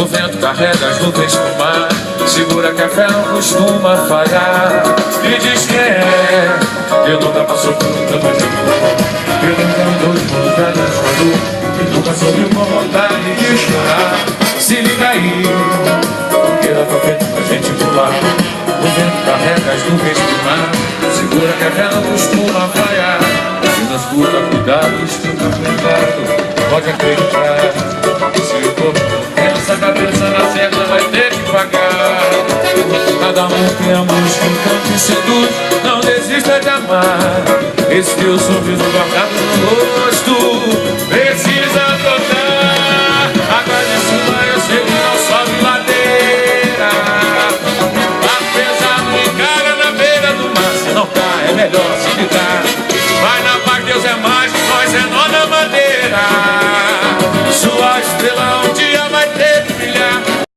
O vento carrega as nuvens pro mar. Segura que a fé não costuma falhar. Me diz quem é, que nunca passou por um tanto de amor, que nunca andou de vontade de chorou, que nunca soube com vontade de chorar. Se liga aí, porque ela foi feita pra gente pular. O vento carrega as nuvens pro mar. Segura que a fé não costuma falhar. Se não escuta, cuidado, escuta, cuidado. Pode acreditar, se o corpo pensa, a cabeça na certa vai ter que pagar. Cada um tem a luz que encanta e seduz. Não desista de amar esse teu sorriso guardado no rosto.